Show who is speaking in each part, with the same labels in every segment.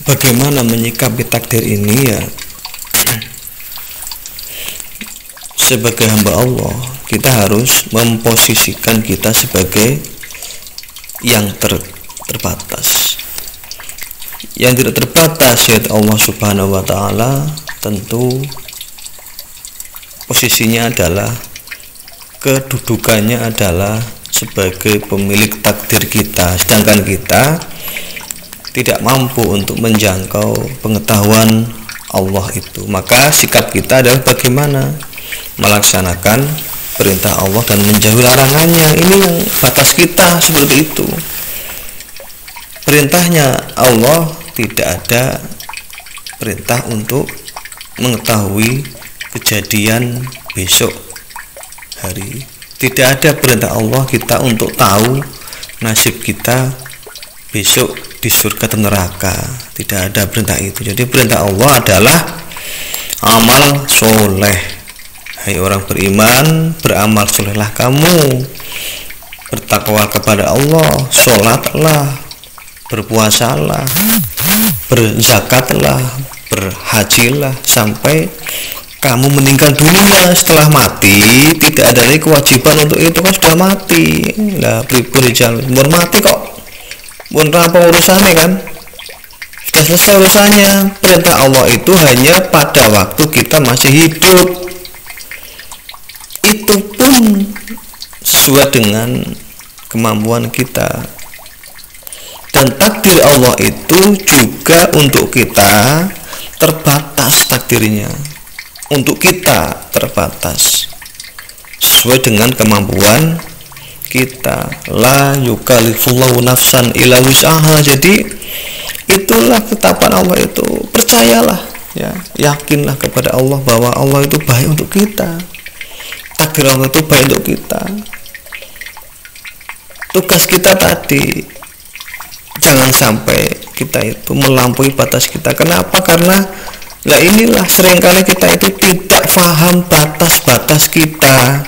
Speaker 1: Bagaimana menyikapi takdir ini ya? Sebagai hamba Allah, kita harus memposisikan kita sebagai yang terbatas. Yang tidak terbatas yaitu Allah Subhanahu wa taala, tentu posisinya adalah, kedudukannya adalah sebagai pemilik takdir kita, sedangkan kita tidak mampu untuk menjangkau pengetahuan Allah itu. Maka sikap kita adalah bagaimana melaksanakan perintah Allah dan menjauhi larangannya. Ini yang batas kita, seperti itu. Perintahnya Allah, tidak ada perintah untuk mengetahui kejadian besok hari. Tidak ada perintah Allah kita untuk tahu nasib kita besok di surga atau neraka. Tidak ada perintah itu. Jadi perintah Allah adalah amal soleh. Hai orang beriman, beramal solehlah kamu, bertakwa kepada Allah, sholatlah, berpuasalah, berzakatlah, berhajilah, sampai kamu meninggal dunia. Setelah mati tidak ada lagi kewajiban untuk itu, kan sudah mati. Lah pripun rijal, mun mati kok mun rampung urusannya, kan sudah selesai urusannya. Perintah Allah itu hanya pada waktu kita masih hidup, itu pun sesuai dengan kemampuan kita. Dan takdir Allah itu juga untuk kita terbatas, takdirnya untuk kita terbatas sesuai dengan kemampuan kita. La yukallifullahu nafsan illa wus'aha. Jadi itulah ketetapan Allah itu. Percayalah ya, yakinlah kepada Allah bahwa Allah itu baik untuk kita. Takdir Allah itu baik untuk kita. Tugas kita tadi, jangan sampai kita itu melampaui batas kita. Kenapa? Karena lah inilah seringkali kita itu tidak paham batas-batas kita,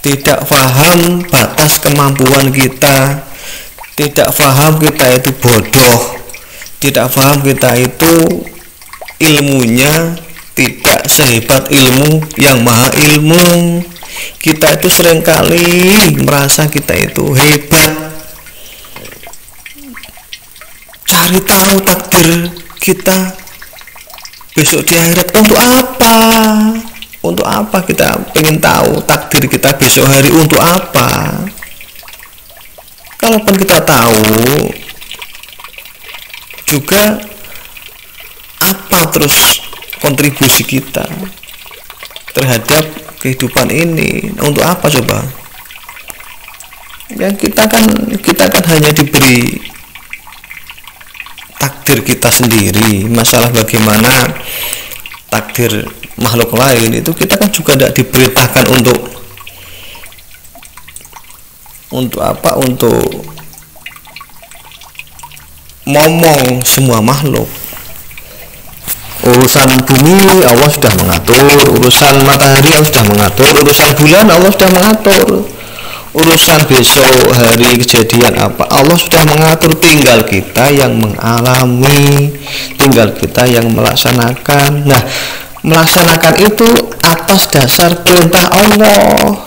Speaker 1: tidak paham batas kemampuan kita, tidak paham kita itu bodoh, tidak paham kita itu ilmunya tidak sehebat ilmu yang maha ilmu. Kita itu seringkali merasa kita itu hebat, cari tahu takdir kita besok di akhirat. Untuk apa? Untuk apa kita ingin tahu takdir kita besok hari? Untuk apa? Kalaupun kita tahu juga, apa terus kontribusi kita terhadap kehidupan ini? Untuk apa coba? Yang kita kan hanya diberi takdir kita sendiri. Masalah bagaimana takdir makhluk lain itu kita kan juga tidak diberitakan untuk apa? Untuk ngomong semua makhluk. Urusan bumi Allah sudah mengatur, urusan matahari Allah sudah mengatur, urusan bulan Allah sudah mengatur, urusan besok hari kejadian apa Allah sudah mengatur. Tinggal kita yang mengalami, tinggal kita yang melaksanakan. Nah, melaksanakan itu atas dasar perintah Allah.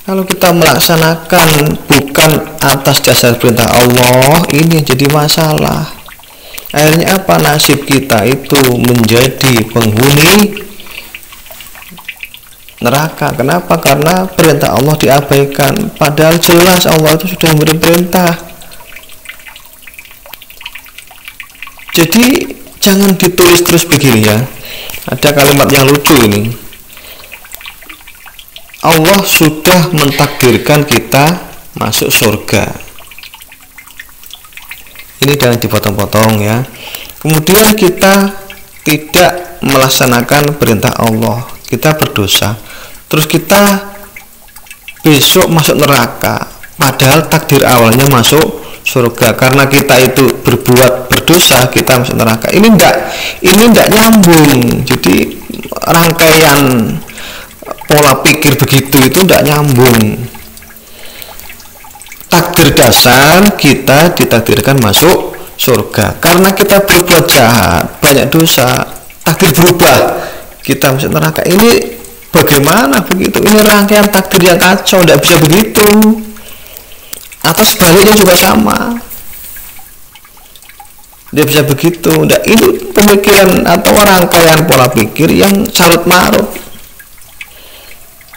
Speaker 1: Kalau kita melaksanakan bukan atas dasar perintah Allah, ini jadi masalah. Akhirnya apa? Nasib kita itu menjadi penghuni neraka. Kenapa? Karena perintah Allah diabaikan. Padahal jelas Allah itu sudah memberi perintah. Jadi jangan ditulis terus begini ya. Ada kalimat yang lucu ini. Allah sudah mentakdirkan kita masuk surga. Ini jangan dipotong-potong ya. Kemudian kita tidak melaksanakan perintah Allah, kita berdosa, terus kita besok masuk neraka, padahal takdir awalnya masuk surga. Karena kita itu berbuat berdosa, kita masuk neraka. Ini enggak nyambung. Jadi rangkaian pola pikir begitu itu enggak nyambung. Takdir dasar kita ditakdirkan masuk surga. Karena kita berbuat jahat, banyak dosa, takdir berubah, kita masuk neraka. Ini bagaimana begitu? Ini rangkaian takdir yang kacau, tidak bisa begitu. Atau sebaliknya juga sama, dia bisa begitu. Nah, ini pemikiran atau rangkaian pola pikir yang carut marut,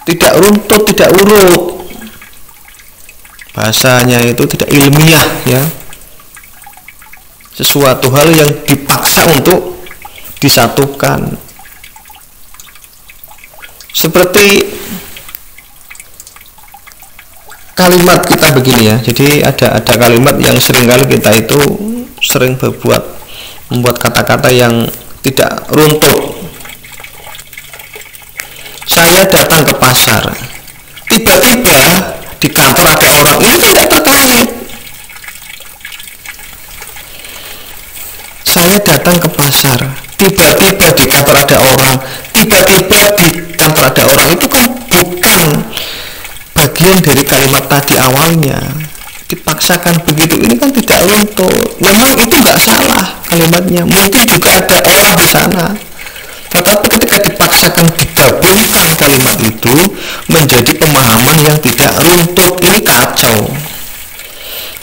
Speaker 1: tidak runtut, tidak urut. Bahasanya itu tidak ilmiah ya. Sesuatu hal yang dipaksa untuk disatukan. Seperti kalimat kita begini ya. Jadi ada kalimat yang seringkali kita itu sering membuat kata-kata yang tidak runtut. Saya datang ke pasar, tiba-tiba di kantor ada orang, ini tidak terkait. Saya datang ke pasar, tiba-tiba di kantor ada orang, tiba-tiba di kantor ada orang, itu kan bukan bagian dari kalimat tadi awalnya. Dipaksakan begitu, ini kan tidak runtut. Memang itu nggak salah kalimatnya, mungkin juga ada orang di sana, tetapi ketika dipaksakan digabungkan kalimat itu menjadi pemahaman yang tidak runtut, ini kacau.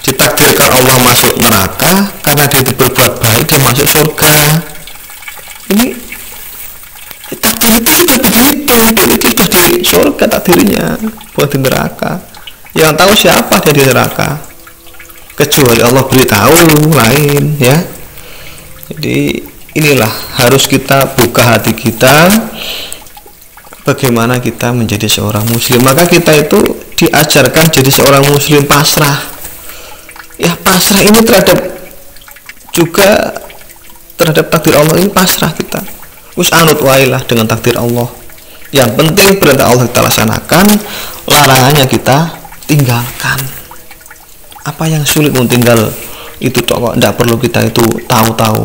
Speaker 1: Ditakdirkan Allah masuk neraka karena dia berbuat baik, dia masuk surga. Ini takdir itu sudah begitu, itu sudah di surga takdirnya, buat di neraka. Yang tahu siapa dia di neraka, kecuali Allah beritahu lain ya. Jadi inilah harus kita buka hati kita, bagaimana kita menjadi seorang muslim. Maka kita itu diajarkan jadi seorang muslim pasrah. Ya pasrah ini terhadap takdir Allah, ini pasrah kita. Us anut wailah dengan takdir Allah. Yang penting perintah Allah kita laksanakan, larangannya kita tinggalkan. Apa yang sulit untuk tinggal itu tidak perlu kita itu tahu-tahu.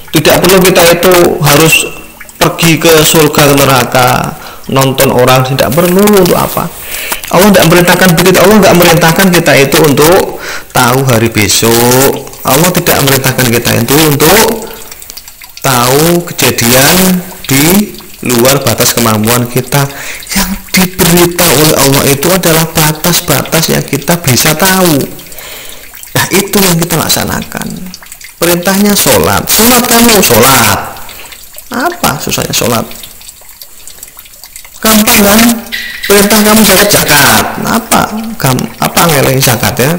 Speaker 1: Tidak perlu kita itu harus pergi ke surga ke neraka, nonton orang, tidak perlu. Untuk apa? Allah tidak merintahkan begitu. Allah tidak merintahkan kita itu untuk tahu hari besok. Allah tidak merintahkan kita itu untuk tahu kejadian di luar batas kemampuan kita. Yang diberitahu oleh Allah itu adalah batas-batas yang kita bisa tahu. Nah itu yang kita laksanakan. Perintahnya sholat, kamu sholat. Apa susahnya sholat? Gampang kan? Perintah kamu zakat. Apa ngeleng zakat ya?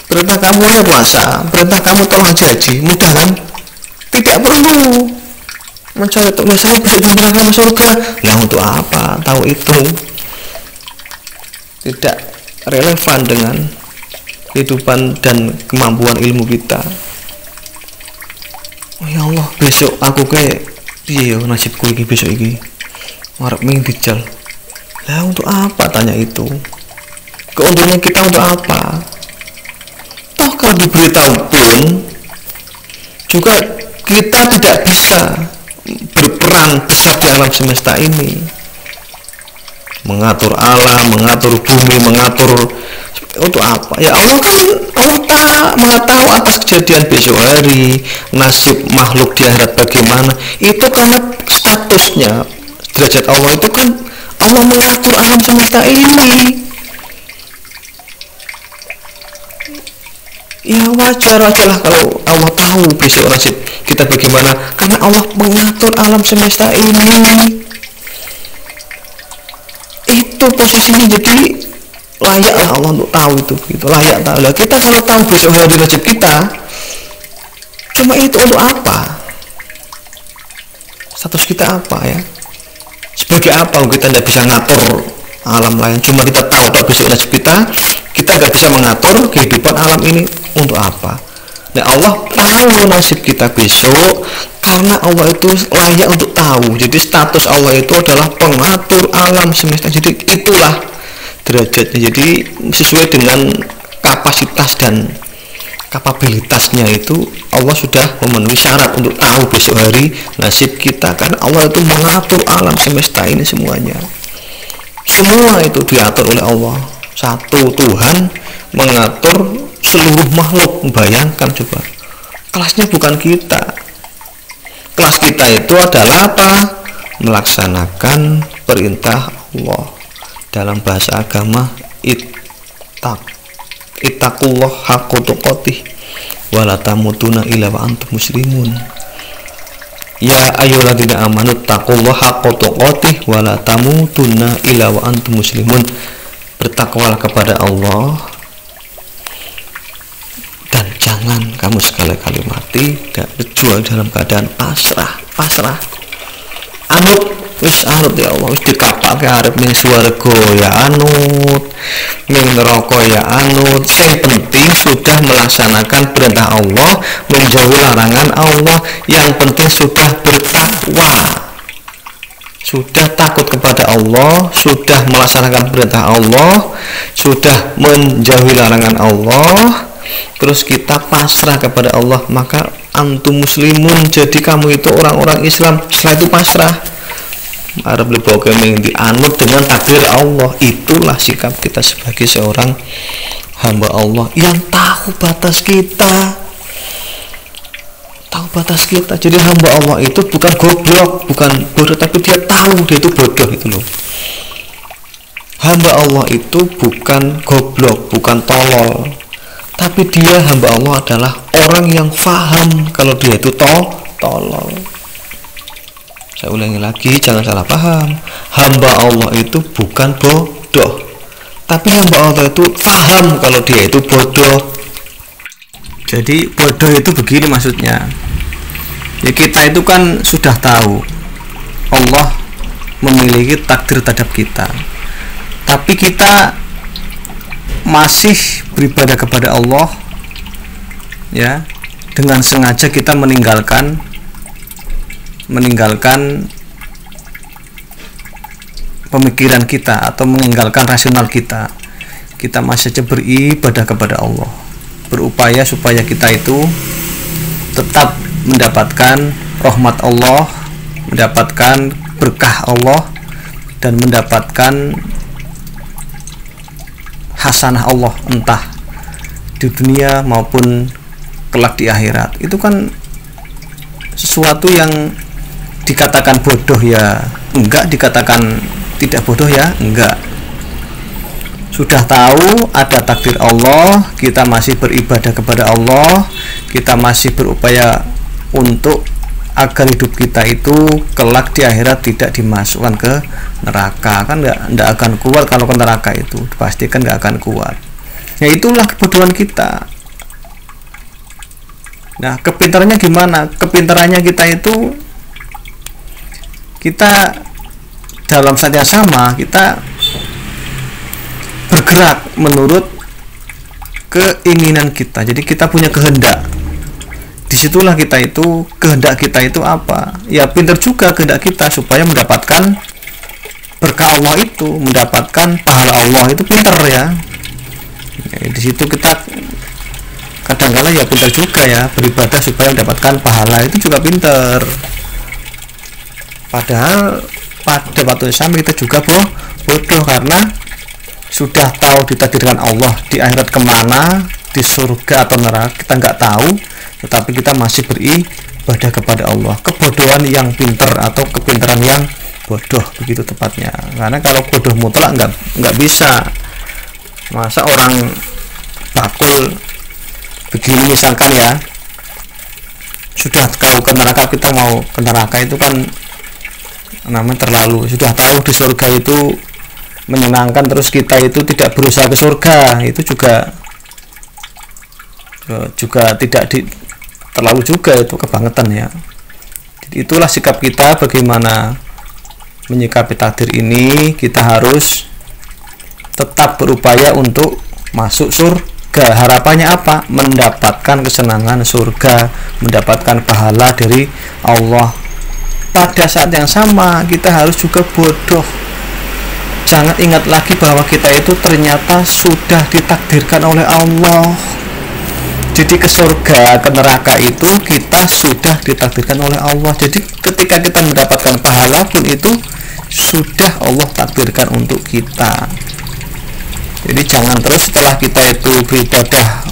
Speaker 1: Perintah kamu ya puasa, perintah kamu tolong haji, mudah kan? Tidak perlu mencari untuk saya bisa kamu surga. Nah untuk apa? Tahu itu tidak relevan dengan kehidupan dan kemampuan ilmu kita. Oh ya Allah, besok aku kayak piye nasibku iki besok iki. Marep ming dijal. Lah untuk apa tanya itu? Keuntungan kita untuk apa? Toh kalau diberitahu pun juga kita tidak bisa berperan besar di alam semesta ini, mengatur alam, mengatur bumi, mengatur untuk apa? Ya Allah kan, Allah tak mengetahui atas kejadian besok hari, nasib makhluk di akhirat bagaimana. Itu karena statusnya derajat Allah itu kan Allah mengatur alam semesta ini. Ya wajar lah kalau Allah tahu besok nasib kita bagaimana, karena Allah mengatur alam semesta ini. Itu posisinya, jadi layaklah Allah untuk tahu itu begitu, layak tahu lah. Kita kalau tahu besok hari nasib kita, cuma itu untuk apa? Status kita apa ya? Sebagai apa kita tidak bisa ngatur alam lain? Cuma kita tahu kalau besok nasib kita nggak bisa mengatur kehidupan alam ini. Untuk apa? Nah Allah tahu nasib kita besok karena Allah itu layak untuk tahu. Jadi status Allah itu adalah pengatur alam semesta. Jadi itulah derajatnya. Jadi sesuai dengan kapasitas dan kapabilitasnya itu Allah sudah memenuhi syarat untuk tahu besok hari nasib kita, karena Allah itu mengatur alam semesta ini semuanya. Semua itu diatur oleh Allah. Satu Tuhan mengatur seluruh makhluk. Bayangkan coba, Kelasnya bukan kita. Kelas kita itu adalah apa? Melaksanakan perintah Allah. Dalam bahasa agama, ittaqullah haqqa tuqatih wa la tamutunna illa wa antum muslimun. Ya ayyuhalladzina amanu taqullaha haqqa tuqatih wa la tamutunna illa wa antum muslimun. Bertakwalah kepada Allah dan jangan kamu sekali-kali mati kecuali dalam keadaan pasrah. Anut, wis anut ya Allah, wis dikapake arep ning swarga ya anut, ning neraka ya anut. Yang penting sudah melaksanakan perintah Allah, menjauhi larangan Allah. Yang penting sudah bertakwa, sudah takut kepada Allah, sudah melaksanakan perintah Allah, sudah menjauhi larangan Allah. Terus kita pasrah kepada Allah, maka antum muslimun, jadi kamu itu orang-orang Islam. Setelah itu pasrah, arep liboke ming dianut dengan takdir Allah. Itulah sikap kita sebagai seorang hamba Allah yang tahu batas kita. Jadi hamba Allah itu bukan goblok, bukan bodoh, tapi dia tahu dia itu bodoh, itu loh. Hamba Allah itu bukan goblok, bukan tolol, tapi dia hamba Allah adalah orang yang faham kalau dia itu tolol. Saya ulangi lagi, jangan salah paham. Hamba Allah itu bukan bodoh, tapi hamba Allah itu faham kalau dia itu bodoh. Jadi bodoh itu begini maksudnya. Ya, kita itu kan sudah tahu Allah memiliki takdir terhadap kita, tapi kita masih beribadah kepada Allah, ya, dengan sengaja kita meninggalkan pemikiran kita atau meninggalkan rasional kita. Kita masih saja beribadah kepada Allah, berupaya supaya kita itu tetap mendapatkan rahmat Allah, mendapatkan berkah Allah, dan mendapatkan hasanah Allah, entah di dunia maupun kelak di akhirat. Itu kan sesuatu yang dikatakan bodoh ya enggak, dikatakan tidak bodoh ya enggak. Sudah tahu ada takdir Allah, kita masih beribadah kepada Allah, kita masih berupaya untuk agar hidup kita itu kelak di akhirat tidak dimasukkan ke neraka. Kan enggak akan kuat kalau ke neraka, itu dipastikan enggak akan kuat. Ya itulah kebodohan kita. Nah, kepintarannya gimana? Kepintarannya kita itu, kita dalam saat yang sama kita bergerak menurut keinginan kita. Jadi kita punya kehendak. Disitulah kita itu, kehendak kita itu apa? Ya pintar juga kehendak kita supaya mendapatkan berkah Allah itu, mendapatkan pahala Allah itu pintar ya. Di situ kita kadang-kala ya pintar juga ya, beribadah supaya mendapatkan pahala itu juga pintar. Padahal pada waktu sama kita juga bodoh, karena sudah tahu ditakdirkan Allah di akhirat kemana, di surga atau neraka, kita nggak tahu, tetapi kita masih beribadah kepada Allah. Kebodohan yang pintar atau kepintaran yang bodoh, begitu tepatnya. Karena kalau bodoh mutlak nggak bisa. Masa orang bakul begini misalkan ya, sudah tahu ke neraka, kita mau ke neraka itu kan namanya terlalu. Sudah tahu di surga itu menyenangkan, terus kita itu tidak berusaha ke surga, itu juga tidak terlalu juga, itu kebangetan ya. Jadi itulah sikap kita bagaimana menyikapi takdir ini. Kita harus tetap berupaya untuk masuk surga. Harapannya apa? Mendapatkan kesenangan surga, mendapatkan pahala dari Allah. Pada saat yang sama kita harus juga bodoh. Jangan ingat lagi bahwa kita itu ternyata sudah ditakdirkan oleh Allah. Jadi ke surga, ke neraka itu kita sudah ditakdirkan oleh Allah. Jadi ketika kita mendapatkan pahala pun itu sudah Allah takdirkan untuk kita. Jadi jangan terus setelah kita itu beribadah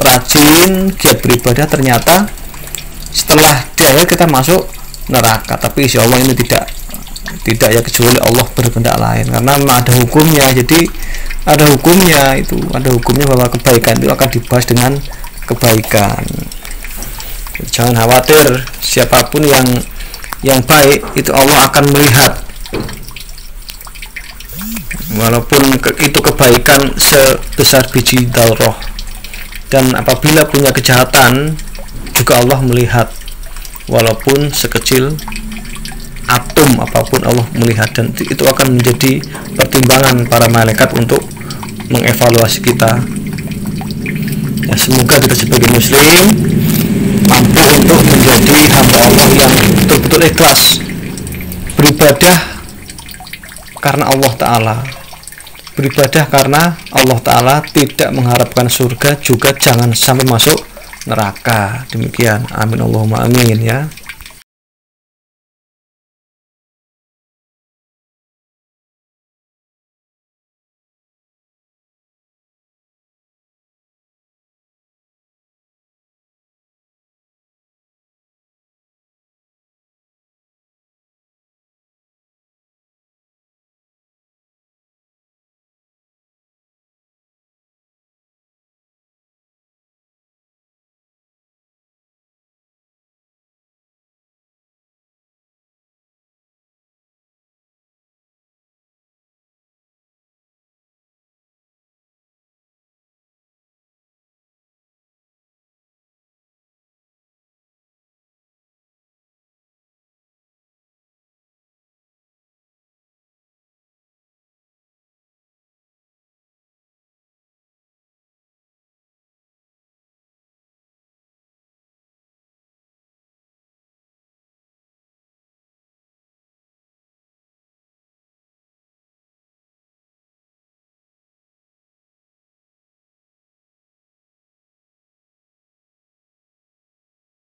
Speaker 1: rajin, giat beribadah, ternyata setelah di akhir kita masuk neraka. Tapi insya Allah ini tidak ya, kecuali Allah berkehendak lain, karena memang ada hukumnya. Jadi ada hukumnya, itu ada hukumnya bahwa kebaikan itu akan dibahas dengan kebaikan. Jangan khawatir, siapapun yang baik itu Allah akan melihat, walaupun itu kebaikan sebesar biji dzarrah. Dan apabila punya kejahatan juga Allah melihat, walaupun sekecil atom apapun Allah melihat, dan itu akan menjadi pertimbangan para malaikat untuk mengevaluasi kita. Ya, semoga kita sebagai muslim mampu untuk menjadi hamba Allah yang betul-betul ikhlas beribadah karena Allah Ta'ala, beribadah karena Allah Ta'ala, tidak mengharapkan surga, juga jangan sampai masuk neraka. Demikian, amin Allahumma amin ya.